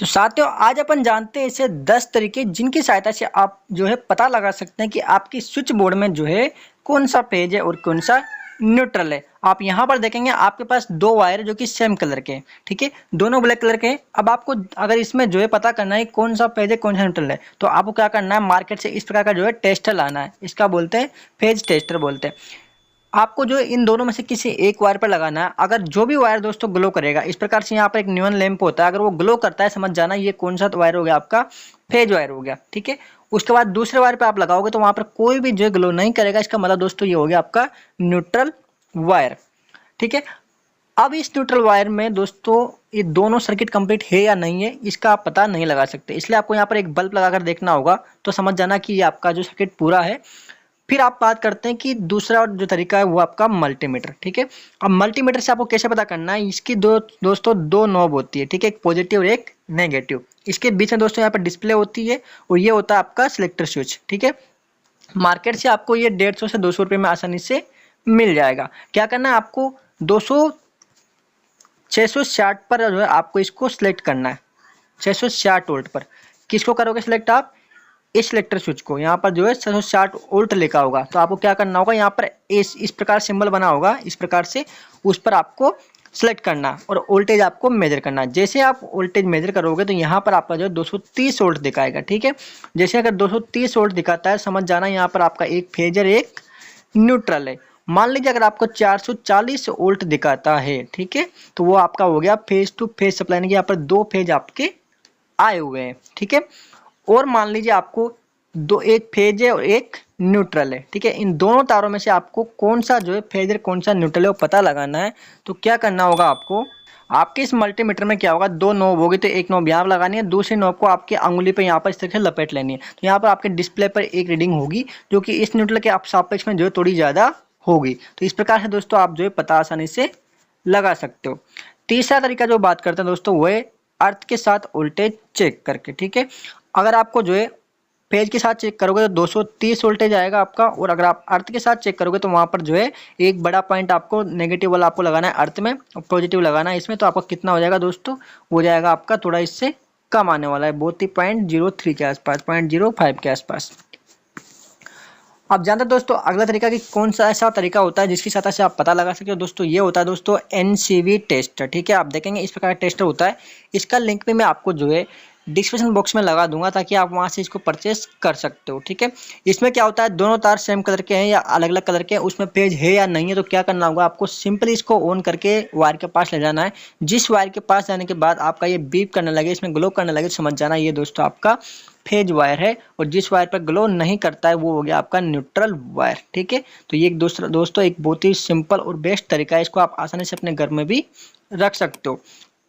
तो साथियों आज अपन जानते हैं ऐसे 10 तरीके जिनकी सहायता से आप जो है पता लगा सकते हैं कि आपकी स्विच बोर्ड में जो है कौन सा पेज है और कौन सा न्यूट्रल है। आप यहाँ पर देखेंगे आपके पास दो वायर जो कि सेम कलर के हैं, ठीक है, दोनों ब्लैक कलर के हैं। अब आपको अगर इसमें जो है पता करना है कौन सा पेज है कौन सा न्यूट्रल है, तो आपको क्या करना है, मार्केट से इस प्रकार का जो है टेस्टर लाना है। इसका बोलते हैं पेज टेस्टर बोलते हैं। आपको जो इन दोनों में से किसी एक वायर पर लगाना है। अगर जो भी वायर दोस्तों ग्लो करेगा, इस प्रकार से यहाँ पर एक न्यून लैंप होता है, अगर वो ग्लो करता है समझ जाना ये कौन सा वायर हो गया, आपका फेज वायर हो गया, ठीक है। उसके बाद दूसरे वायर पे आप लगाओगे तो वहां पर कोई भी जो है ग्लो नहीं करेगा। इसका मतलब दोस्तों ये हो गया आपका न्यूट्रल वायर, ठीक है। अब इस न्यूट्रल वायर में दोस्तों ये दोनों सर्किट कंप्लीट है या नहीं है इसका आप पता नहीं लगा सकते, इसलिए आपको यहाँ पर एक बल्ब लगाकर देखना होगा तो समझ जाना कि ये आपका जो सर्किट पूरा है। फिर आप बात करते हैं कि दूसरा जो तरीका है वो आपका मल्टीमीटर, ठीक है। अब मल्टीमीटर से आपको कैसे पता करना है, इसकी दोस्तों दो नॉब होती है, ठीक है, एक पॉजिटिव और एक नेगेटिव। इसके बीच में दोस्तों यहाँ पर डिस्प्ले होती है और ये होता है आपका सिलेक्टर स्विच, ठीक है। मार्केट से आपको ये 150 से 200 रुपये में आसानी से मिल जाएगा। क्या करना है आपको 660 पर जो है आपको इसको सिलेक्ट करना है, 660 वोल्ट पर। किसको करोगे सिलेक्ट आप, इस सिलेक्टर स्विच को। यहाँ पर जो है 660 वोल्ट लिखा होगा तो आपको क्या करना होगा, यहाँ पर इस प्रकार सिंबल बना होगा, इस प्रकार से उस पर आपको सेलेक्ट करना और वोल्टेज आपको मेजर करना। जैसे आप वोल्टेज मेजर करोगे तो यहाँ पर आपका जो है 230 वोल्ट दिखाएगा, ठीक है। जैसे अगर 230 वोल्ट दिखाता है समझ जाना यहाँ पर आपका एक फेजर एक न्यूट्रल है। मान लीजिए अगर आपको 440 वोल्ट दिखाता है, ठीक है, तो वो आपका हो गया फेज टू फेज सप्लाई, यानी कि यहाँ पर दो फेज आपके आए हुए हैं, ठीक है। और मान लीजिए आपको एक फेज है और एक न्यूट्रल है, ठीक है। इन दोनों तारों में से आपको कौन सा जो है फेज है कौन सा न्यूट्रल है वो पता लगाना है। तो क्या करना होगा आपको, आपके इस मल्टीमीटर में क्या होगा, दो नॉब होगी, तो एक नॉब यहाँ लगानी है, दूसरी नॉब को आपके अंगुली पे यहाँ पर इस तरह से लपेट लेनी है। तो यहाँ पर आपके डिस्प्ले पर एक रीडिंग होगी जो कि इस न्यूट्रल के आप सापेक्ष में जो है थोड़ी ज़्यादा होगी। तो इस प्रकार से दोस्तों आप जो है पता आसानी से लगा सकते हो। तीसरा तरीका जो बात करते हैं दोस्तों वो है अर्थ के साथ वोल्टेज चेक करके, ठीक है। अगर आपको जो है पेज के साथ चेक करोगे तो 230 वोल्टेज आएगा आपका, और अगर आप अर्थ के साथ चेक करोगे तो वहां पर जो है एक बड़ा पॉइंट आपको नेगेटिव वाला आपको लगाना है अर्थ में और पॉजिटिव लगाना है इसमें। तो आपका कितना हो जाएगा दोस्तों, हो जाएगा आपका थोड़ा इससे कम आने वाला है, बहुत ही 0.03 के आसपास, 0.05 के आसपास। आप जानते हैं दोस्तों अगला तरीका कि कौन सा ऐसा तरीका होता है जिसकी सहायता से आप पता लगा सकते हो दोस्तों, ये होता है दोस्तों NCV टेस्टर, ठीक है। आप देखेंगे इस प्रकार का टेस्टर होता है, इसका लिंक भी मैं आपको जो है डिस्क्रिप्शन बॉक्स में लगा दूंगा ताकि आप वहां से इसको परचेस कर सकते हो, ठीक है। इसमें क्या होता है, दोनों तार सेम कलर के हैं या अलग अलग कलर के हैं, उसमें पेज है या नहीं है, तो क्या करना होगा आपको सिंपली इसको ऑन करके वायर के पास ले जाना है। जिस वायर के पास जाने के बाद आपका ये बीप करने लगे, इसमें ग्लो करने लगे, समझ जाना ये दोस्तों आपका फेज वायर है। और जिस वायर पर ग्लो नहीं करता है वो हो गया आपका न्यूट्रल वायर, ठीक है। तो ये दोस्तों एक बहुत ही सिंपल और बेस्ट तरीका है, इसको आप आसानी से अपने घर में भी रख सकते हो।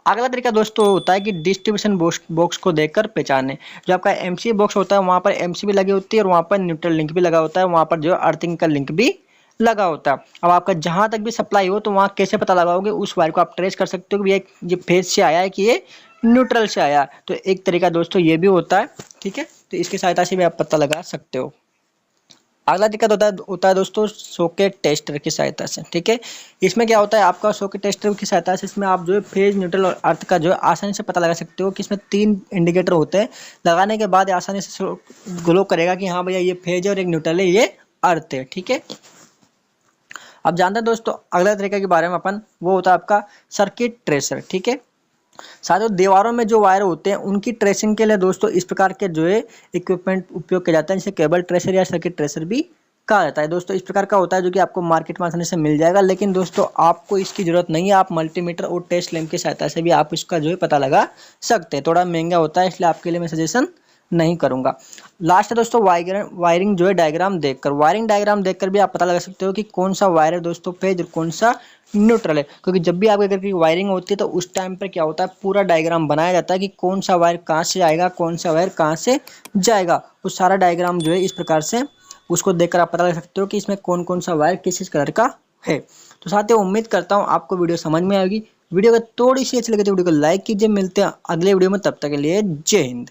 अगला तरीका दोस्तों होता है कि डिस्ट्रीब्यूशन बॉक्स को देखकर पहचाने। जो आपका MCB बॉक्स होता है वहाँ पर MCB लगी होती है और वहाँ पर न्यूट्रल लिंक भी लगा होता है, वहाँ पर जो अर्थिंग का लिंक भी लगा होता है। अब आपका जहाँ तक भी सप्लाई हो तो वहाँ कैसे पता लगाओगे, उस वायर को आप ट्रेस कर सकते हो कि ये फेज से आया है कि ये न्यूट्रल से आया। तो एक तरीका दोस्तों ये भी होता है, ठीक है। तो इसकी सहायता से भी आप पता लगा सकते हो। अगला दिक्कत होता है दोस्तों सॉकेट टेस्टर की सहायता से, ठीक है। इसमें क्या होता है आपका सॉकेट टेस्टर की सहायता से इसमें आप जो है फेज न्यूट्रल और अर्थ का जो है आसानी से पता लगा सकते हो कि इसमें 3 इंडिकेटर होते हैं। लगाने के बाद आसानी से ग्लो करेगा कि हाँ भैया ये फेज है और एक न्यूट्रल है, ये अर्थ है, ठीक है। अब जानते हैं दोस्तों अगला तरीका के बारे में अपन, वो होता है आपका सर्किट ट्रेसर, ठीक है। साथियों दीवारों में जो वायर होते हैं उनकी ट्रेसिंग के लिए दोस्तों इस प्रकार के जो है इक्विपमेंट उपयोग किया जाता है, जिसे केबल ट्रेसर या सर्किट ट्रेसर भी कहा जाता है। दोस्तों इस प्रकार का होता है जो कि आपको मार्केट में आसानी से मिल जाएगा, लेकिन दोस्तों आपको इसकी जरूरत नहीं है। आप मल्टीमीटर और टेस्ट लैंप की सहायता से भी आप इसका जो है पता लगा सकते हैं। थोड़ा महंगा होता है इसलिए आपके लिए मैं सजेशन नहीं करूंगा। लास्ट है दोस्तों वायरिंग जो है डायग्राम देखकर, वायरिंग डायग्राम देखकर भी आप पता लगा सकते हो कि कौन सा वायर है दोस्तों फेज और कौन सा न्यूट्रल है। क्योंकि जब भी आपके घर की वायरिंग होती है तो उस टाइम पर क्या होता है पूरा डायग्राम बनाया जाता है कि कौन सा वायर कहाँ से आएगा, कौन सा वायर कहाँ से जाएगा। वो सारा डायग्राम जो है इस प्रकार से उसको देखकर आप पता लगा सकते हो कि इसमें कौन कौन सा वायर किस कलर का है। तो साथियों उम्मीद करता हूँ आपको वीडियो समझ में आएगी। वीडियो अगर थोड़ी सी अच्छी लगे तो वीडियो को लाइक कीजिए। मिलते हैं अगले वीडियो में, तब तक के लिए जय हिंद।